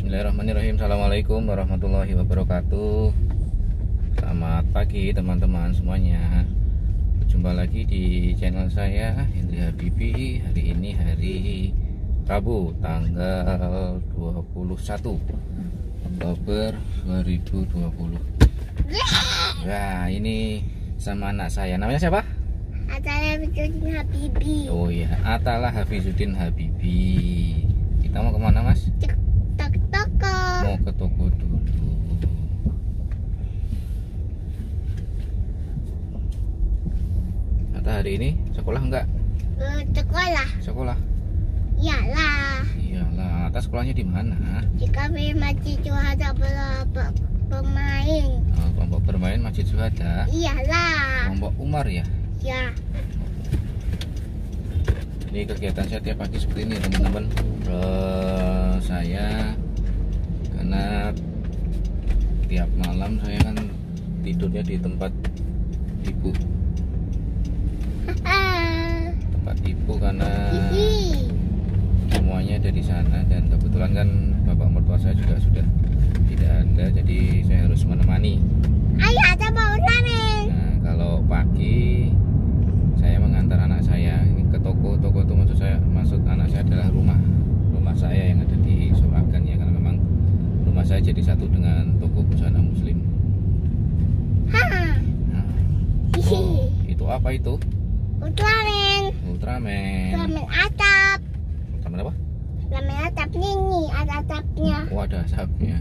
Bismillahirrahmanirrahim. Assalamualaikum warahmatullahi wabarakatuh. Selamat pagi teman-teman semuanya. Berjumpa lagi di channel saya, Hendri Habibi. Hari ini hari Rabu, tanggal 21 Oktober 2020. Nah, ini sama anak saya. Namanya siapa? Atala Hafizuddin Habibi. Oh iya, Atala Hafizuddin Habibi. Kita mau kemana, Mas? Toko. Mau ke toko dulu. Ata hari ini sekolah enggak? Sekolah. Sekolah. Iyalah. Iyalah, Ata sekolahnya di mana? Di kafe Masjid Syuhada bermain. Oh, kelompok bermain Masjid Syuhada. Iyalah. Kelompok Umar ya. Ya. Ini kegiatan saya tiap pagi seperti ini teman-teman. Saya karena tiap malam saya kan tidurnya di tempat ibu. Tempat ibu karena semuanya dari sana, dan kebetulan kan bapak mertua saya juga sudah tidak ada, jadi saya harus menemani. Ayah ada mau ramen. Nah, kalau pagi saya mengantar anak saya ini ke toko itu maksud anak saya adalah rumah saya yang ada di Suragan ya, karena memang rumah saya jadi satu dengan toko busana muslim. Nah, oh, itu apa itu? Ultraman. Ultraman. Ramen atap. Ultraman apa? Ramen atap ini ada atapnya. Oh, ada asapnya.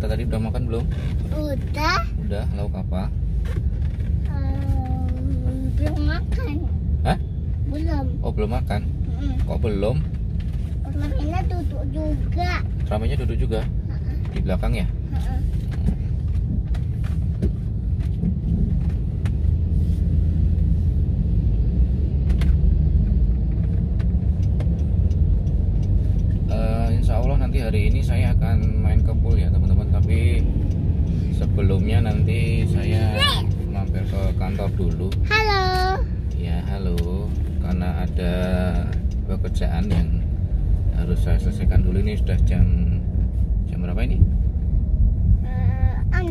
Tadi udah makan belum? Udah. Udah, lauk apa? Belum makan. Hah? Belum. Oh, belum makan? Kok belum? Ramennya duduk juga. Ramennya duduk juga? Di belakang ya? Insya Allah nanti hari ini saya akan main ke pool ya teman-teman, tapi sebelumnya nanti saya mampir ke kantor dulu. Halo. Ya, halo. Karena ada pekerjaan yang harus saya selesaikan dulu. Ini sudah jam berapa ini? 6.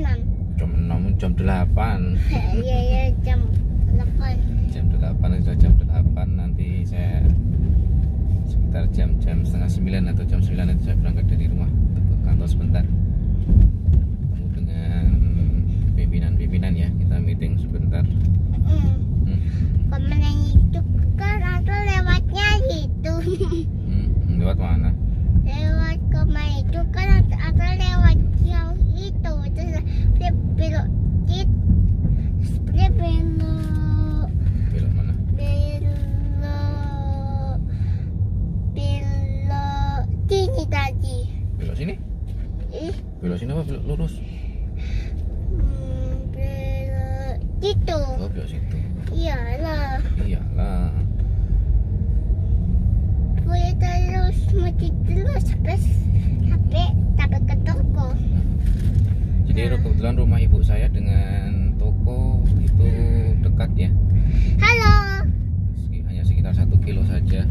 Jam 8. Iya, jam 8. Jam 8, sudah jam 8. Nanti saya sekitar jam 8:30 atau jam 9 nanti saya berangkat dari rumah ke kantor sebentar, ketemu dengan pimpinan ya, kita meeting sebentar. Kemana itu kan atau lewatnya gitu. Lewat mana? Lewat kemana itu kan atau lewat jauh itu, terus belok Belok mana? Belok sini tadi. Belok sini? Belok sini apa belok lurus? Belok situ. Oh, belok situ. Iyalah. Iyalah. Gue terus mesti terus sampai ke toko. Jadi kebetulan rumah ibu saya dengan toko itu dekat ya. Halo. Hanya sekitar 1 kilo saja.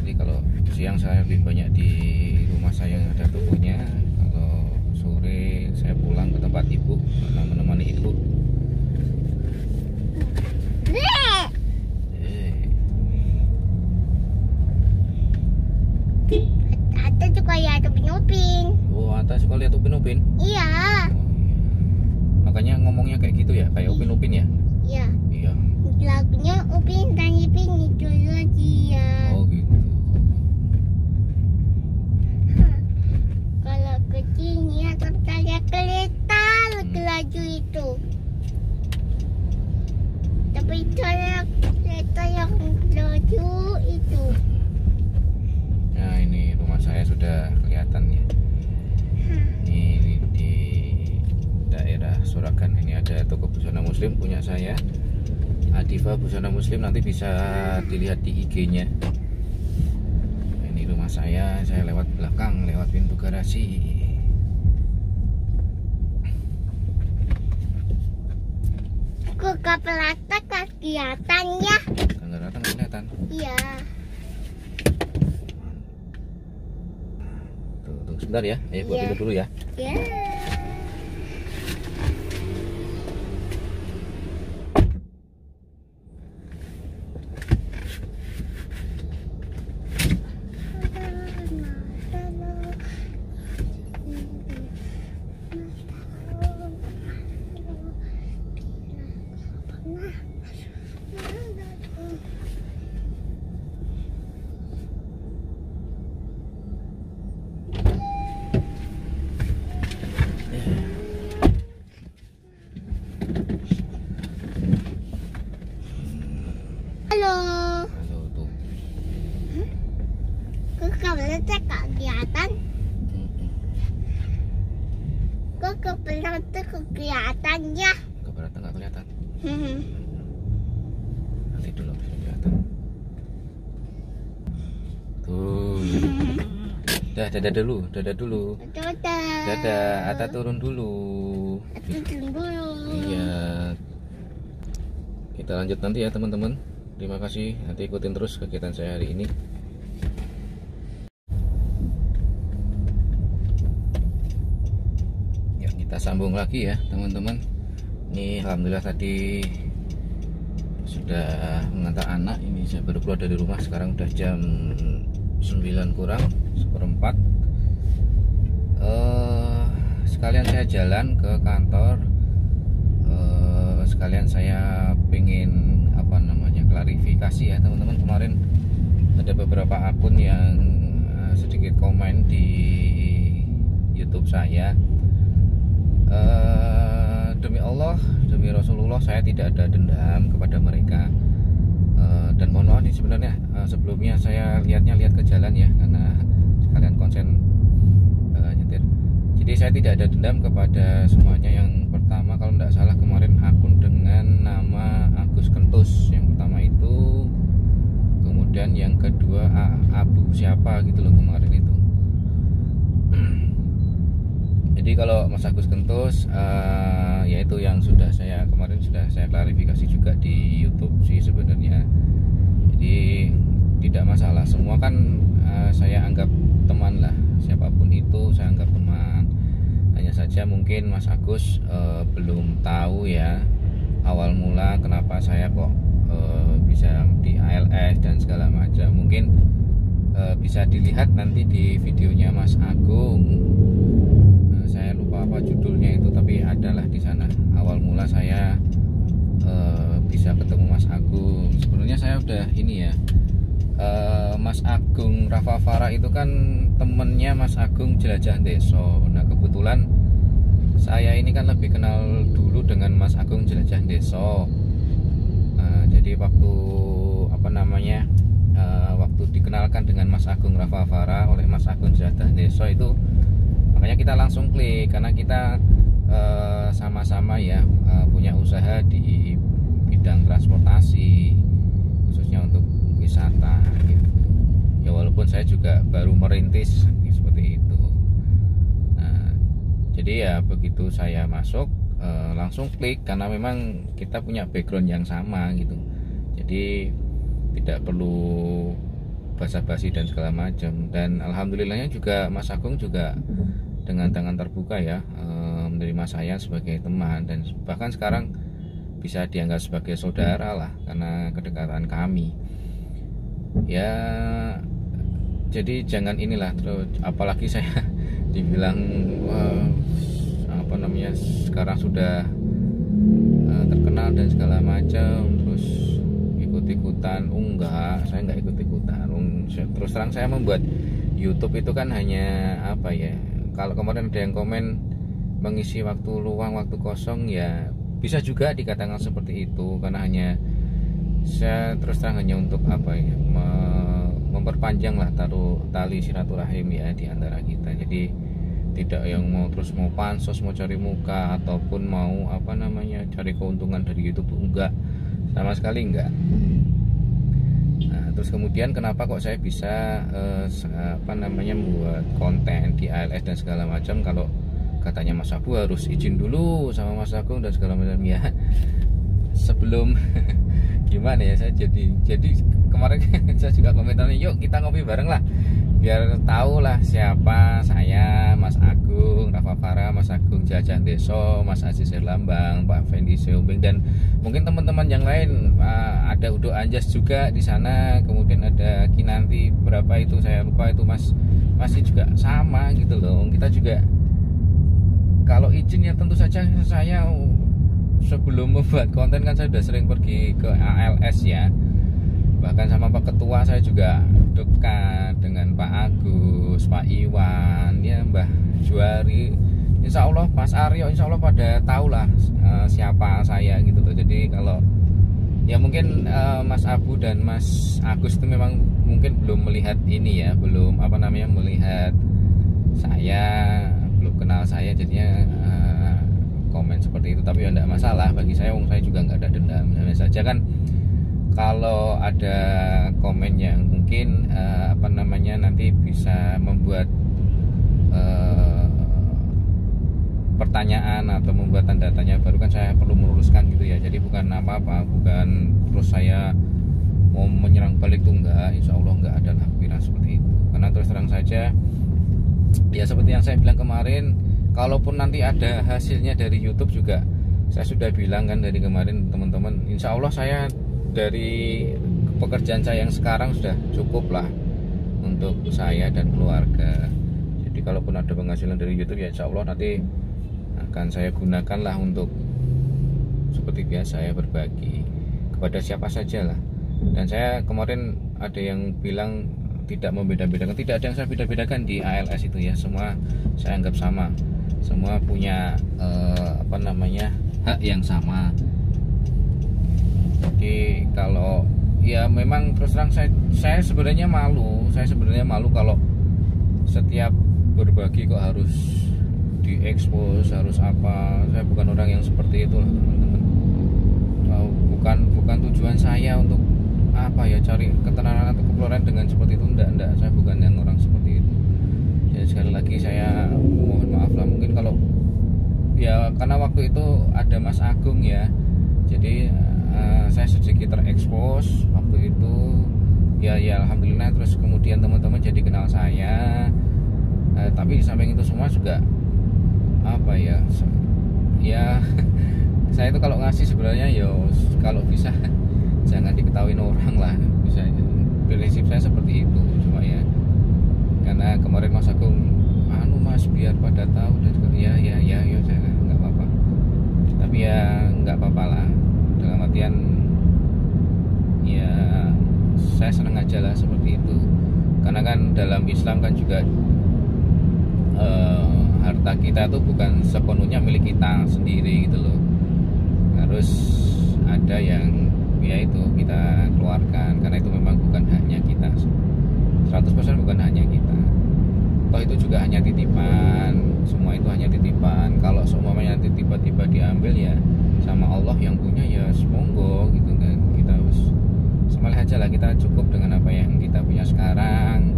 Jadi kalau siang saya lebih banyak di rumah saya yang ada tokonya. Kalau sore saya pulang ke tempat ibu karena menemani ibu. Ada juga ya ada Upin. Oh, atas suka lihat upin-upin. Iya. Oh, iya. Makanya ngomongnya kayak gitu ya, kayak upin-upin ya. Iya. Iya. Lagunya Upin dan Ipin itu lagi ya. Oh gitu. Kalau ke sini akan lihat kereta laju itu. Tapi itu ada kereta yang laju itu. Nah, ini rumah saya sudah kelihatan ya. Ini di daerah Suragan. Ini ada toko busana muslim punya saya, Adifa Busana Muslim. Nanti bisa dilihat di IG-nya. rumah saya lewat belakang, lewat pintu garasi. Kok pelata kegiatan ya? Nggak datang kelihatan. Iya. Tuh, sebentar ya, ayo buat Iya. dulu ya. Ya. Halo. Halo tuh. Kok pelata kegiatan? Kok pelata kegiatan ya? Keberatan nggak kelihatan. Hmm. Nanti dulu bisa kelihatan. Tuh. Dadah dulu. Dadah. Dadah, Ata turun dulu. Turun dulu. Iya. Kita lanjut nanti ya teman-teman. Terima kasih. Nanti ikutin terus kegiatan saya hari ini. Ya, kita sambung lagi ya teman-teman. Ini alhamdulillah tadi sudah mengantar anak. Ini saya baru keluar dari rumah, sekarang udah jam 9 kurang seperempat. Sekalian saya jalan ke kantor, sekalian saya pengen klarifikasi ya teman-teman. Kemarin ada beberapa akun yang sedikit komen di YouTube saya. Demi Allah, demi Rasulullah, saya tidak ada dendam kepada mereka. Dan mohon maaf nih sebenarnya, sebelumnya saya lihat ke jalan ya, karena sekalian konsen nyetir. Jadi saya tidak ada dendam kepada semuanya. Yang pertama, kalau tidak salah kemarin akun dengan nama Agus Kentus yang pertama itu, kemudian yang kedua Abu siapa gitu loh kemarin itu. Jadi kalau Mas Agus Kentus yaitu yang kemarin sudah saya klarifikasi juga di YouTube sih sebenarnya. Jadi tidak masalah, semua kan saya anggap teman lah, siapapun itu saya anggap teman. Hanya saja mungkin Mas Agus belum tahu ya awal mula kenapa saya kok bisa di ALS dan segala macam. Mungkin bisa dilihat nanti di videonya Mas Agung. Saya lupa apa judulnya itu, tapi adalah di sana awal mula saya bisa ketemu Mas Agung. Sebenarnya saya udah ini ya, Mas Agung Rafafara itu kan temennya Mas Agung Jelajah Deso. Nah kebetulan saya ini kan lebih kenal dulu dengan Mas Agung Jelajah Deso. Jadi waktu waktu dikenalkan dengan Mas Agung Rafafara oleh Mas Agung Jelajah Deso itu, makanya kita langsung klik karena kita sama-sama ya punya usaha di bidang transportasi, khususnya untuk wisata gitu. Ya walaupun saya juga baru merintis seperti itu. Nah, jadi ya begitu saya masuk langsung klik karena memang kita punya background yang sama gitu. Jadi tidak perlu basa-basi dan segala macam. Dan alhamdulillahnya juga Mas Agung juga dengan tangan terbuka ya menerima saya sebagai teman, dan bahkan sekarang bisa dianggap sebagai saudara lah karena kedekatan kami ya. Jadi jangan inilah terus, apalagi saya dibilang sekarang sudah terkenal dan segala macam terus ikut-ikutan. Enggak, saya enggak ikut-ikutan. Terus terang saya membuat YouTube itu kan hanya kalau kemarin ada yang komen mengisi waktu luang, waktu kosong, ya bisa juga dikatakan seperti itu, karena saya terus terang hanya untuk memperpanjang lah tali silaturahim ya di antara kita. Jadi tidak yang mau pansos, mau cari muka, ataupun mau cari keuntungan dari YouTube, enggak, sama sekali enggak. Nah, terus kemudian kenapa kok saya bisa membuat konten di ALS dan segala macam, kalau katanya Mas Abu harus izin dulu sama Mas Agung dan segala macam ya. Sebelum gimana ya, saya jadi kemarin saya juga komentarnya, yuk kita ngopi bareng lah biar tahu lah siapa saya, Mas Agung, Rafa Farah, Mas Agung Jajan Deso, Mas Aziz Erlambang, Pak Fendi Seombing, dan mungkin teman-teman yang lain. Ada Udo Anjas juga di sana, kemudian ada Kinanti berapa itu saya lupa, itu masih juga sama gitu loh. Kita juga kalau izin ya tentu saja saya sebelum membuat konten kan saya sudah sering pergi ke ALS ya, bahkan sama Pak Ketua saya juga dekat dengan Pak Agus, Pak Iwan, ya Mbah Juari, Insya Allah Mas Aryo, Insya Allah pada tahulah siapa saya gitu loh. Jadi kalau ya mungkin Mas Abu dan Mas Agus itu memang mungkin belum melihat ini ya, belum melihat saya, belum kenal saya, jadinya komen seperti itu. Tapi ya enggak masalah bagi saya, saya juga nggak ada dendam. Misalnya saja kan kalau ada komen yang mungkin nanti bisa membuat pertanyaan atau membuat tanda tanya baru, kan saya perlu meluruskan gitu ya. Jadi bukan apa-apa, bukan terus saya mau menyerang balik tuh enggak, insya Allah enggak ada lah pikiran seperti itu. Karena terus terang saja ya seperti yang saya bilang kemarin, kalaupun nanti ada hasilnya dari YouTube juga, saya sudah bilang kan dari kemarin teman-teman, insya Allah saya dari pekerjaan saya yang sekarang sudah cukup lah untuk saya dan keluarga. Jadi kalaupun ada penghasilan dari YouTube ya insya Allah nanti akan saya gunakan lah untuk seperti biasa ya, berbagi kepada siapa saja lah. Dan saya kemarin ada yang bilang tidak membeda-bedakan, tidak ada yang saya beda-bedakan di ALS itu ya, semua saya anggap sama, semua punya hak yang sama. Jadi kalau ya memang terus terang saya sebenarnya malu kalau setiap berbagi kok harus diekspos, harus apa. Saya bukan orang yang seperti itu lah teman-teman. Bukan tujuan saya untuk cari ketenaran atau kepeloran dengan seperti itu, enggak, saya bukan yang orang seperti itu. Jadi sekali lagi saya mohon maaf lah mungkin kalau ya, karena waktu itu ada Mas Agung ya, jadi saya sedikit terekspos waktu itu ya alhamdulillah. Terus kemudian teman-teman jadi kenal saya, tapi di samping itu semua juga saya itu kalau ngasih sebenarnya kalau bisa jangan diketahuin orang lah, bisa. Prinsip saya seperti itu. Cuma ya karena kemarin Mas Agung Mas biar pada tahu, dan ya saya nggak apa-apa, tapi ya nggak apa-apa lah, dalam artian ya saya senang aja lah seperti itu. Karena kan dalam Islam kan juga harta kita itu bukan sepenuhnya milik kita sendiri gitu loh, harus ada yang ya itu kita keluarkan, karena itu memang bukan haknya kita 100%, bukan hanya kita. Toh itu juga hanya titipan, semua itu hanya titipan. Kalau semuanya nanti tiba-tiba diambil ya sama Allah yang punya, ya monggo gitu kan. Kita harus semalih aja lah, kita cukup dengan apa yang kita punya sekarang.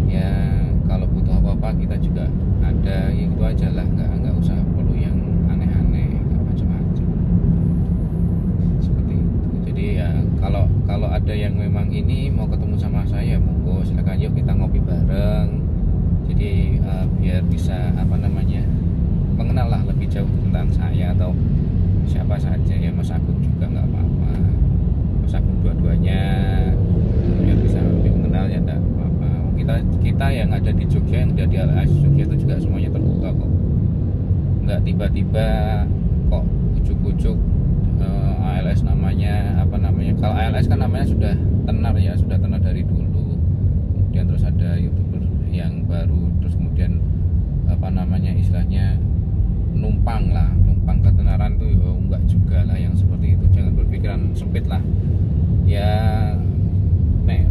Ya kalau butuh apa-apa kita juga ada, ya gitu aja lah, nggak usah perlu yang aneh-aneh, nggak macam-macam seperti itu. Jadi ya kalau ada yang memang ini mau ketemu sama saya, monggo silakan, yuk kita ngopi bareng. Jadi biar bisa mengenal lah lebih jauh tentang saya atau siapa saja ya, Mas Agung juga nggak apa-apa, Mas Agung dua-duanya, biar bisa lebih mengenal ya enggak apa-apa. Kita yang ada di Jogja, yang ada di ALS Jogja itu juga semuanya terbuka kok, nggak tiba-tiba kok ujuk-ujuk ALS namanya kalau ALS kan namanya sudah tenar ya, sudah tenar dari dulu. Kemudian terus ada YouTuber yang baru, terus kemudian istilahnya numpang ketenaran tuh ya enggak juga lah yang seperti itu. Jangan berpikiran sempit lah ya,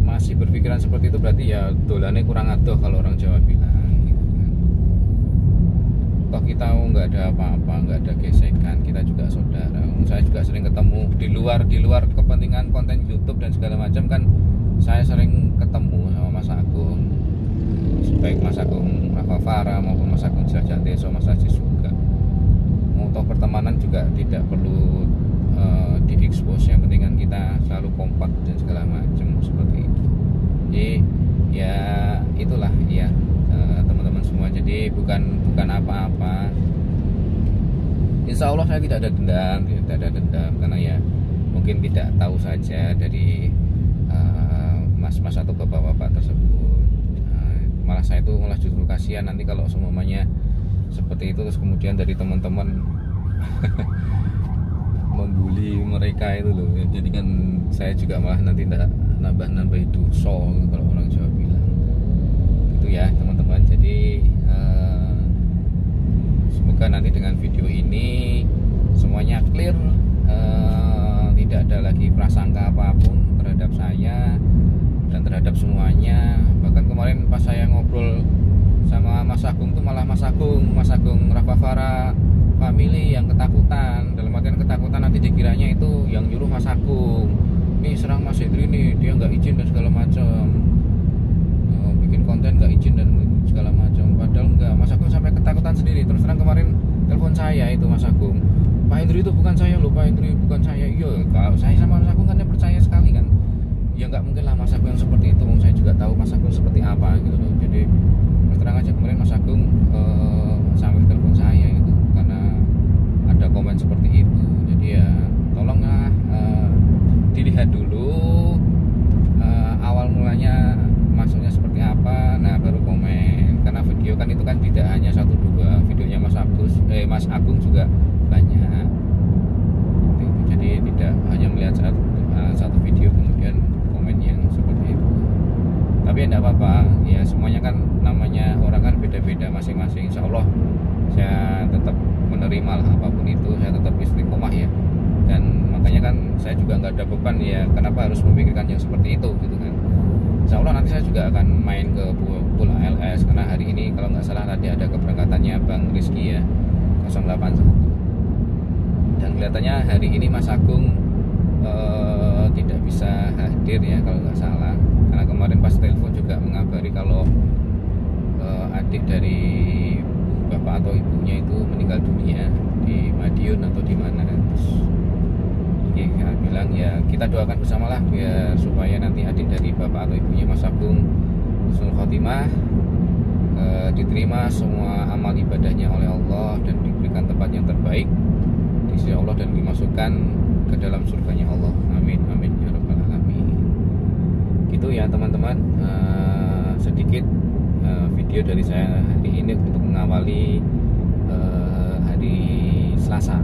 masih berpikiran seperti itu berarti ya dolane kurang adoh kalau orang Jawa bilang gitu kan. Toh kita nggak ada apa-apa, nggak ada gesekan, kita juga saudara. Saya juga sering ketemu di luar kepentingan konten YouTube dan segala macam kan, saya sering ketemu sama Mas Agung, baik Mas Agung Rafafara maupun Mas Agung Jajanteso, Mas Ajis juga. Untuk pertemanan juga tidak perlu diekspos, yang penting kan kita selalu kompak dan segala macam seperti itu. Jadi ya itulah ya teman-teman semua. Jadi bukan apa-apa. Insya Allah saya tidak ada dendam, karena ya mungkin tidak tahu saja dari mas-mas atau bapak-bapak tersebut. Malah saya itu malah justru kasihan nanti kalau semuanya seperti itu, terus kemudian dari teman-teman membuli mereka itu loh. Jadi kan saya juga malah nanti tidak nambah dosa kalau orang Jawa bilang gitu ya teman-teman. Jadi semoga nanti dengan video ini semuanya clear, tidak ada lagi prasangka apapun terhadap saya dan terhadap semuanya. Bahkan kemarin pas saya ngobrol sama Mas Agung tuh malah Mas Agung Rafafara family yang ketakutan, dalam artian ketakutan nanti dikiranya itu yang nyuruh Mas Agung, nih serang Mas Hendri nih, dia nggak izin dan segala macam, bikin konten nggak izin dan segala macam. Padahal enggak, Mas Agung sampai ketakutan sendiri. Terus terang kemarin telepon saya itu Mas Agung, Pak Hendri itu bukan saya loh, Pak Hendri bukan saya. Iya, kalau saya sama Mas Agung kan percaya sekali kan. Ya nggak mungkin lah Mas Agung yang seperti itu, saya juga tahu Mas Agung seperti apa gitu loh. Jadi terus terang aja kemarin Mas Agung sampai telepon saya itu karena ada komen seperti itu. Jadi ya tolonglah dilihat dulu awal mulanya maksudnya seperti apa, nah baru komen. Karena video kan itu kan tidak hanya 1-2, videonya Mas Agung juga banyak. Jadi tidak hanya melihat satu video kemudian komen yang seperti itu. Tapi ya tidak apa-apa, ya semuanya kan namanya orang kan beda-beda masing-masing. Insya Allah saya tetap menerima lah apapun itu, saya tetap istiqomah ya. Dan makanya kan saya juga nggak ada beban ya, kenapa harus memikirkan yang seperti itu gitu kan. Insya Allah nanti saya juga akan main ke Pulau LS, karena hari ini kalau nggak salah tadi ada keberangkatannya Bang Rizky ya, 081. Dan kelihatannya hari ini Mas Agung tidak bisa hadir ya kalau nggak salah, karena kemarin pas telepon juga mengabari kalau adik dari bapak atau ibunya itu meninggal dunia di Madiun atau di mana. Terus ya bilang ya kita doakan bersama lah biar supaya nanti adik dari bapak atau ibunya Mas Agung husnul khotimah, diterima semua amal ibadahnya oleh Allah dan diberikan tempat yang terbaik di sisi Allah dan dimasukkan ke dalam surganya Allah. Amin amin ya rabbal alamin. Gitu ya teman-teman, sedikit video dari saya hari ini untuk mengawali hari Selasa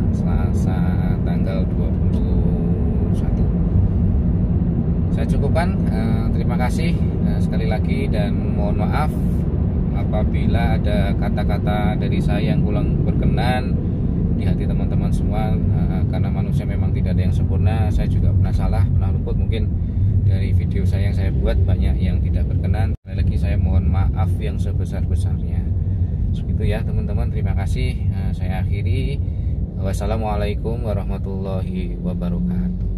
tanggal 21. Saya cukupkan, terima kasih sekali lagi dan mohon maaf apabila ada kata-kata dari saya yang kurang berkenan di hati teman-teman semua, karena manusia memang tidak ada yang sempurna. Saya juga pernah salah, pernah luput mungkin dari video saya yang saya buat banyak yang tidak berkenan. Sekali lagi saya mohon maaf yang sebesar-besarnya. Segitu ya teman-teman, terima kasih. Saya akhiri. Wassalamualaikum warahmatullahi wabarakatuh.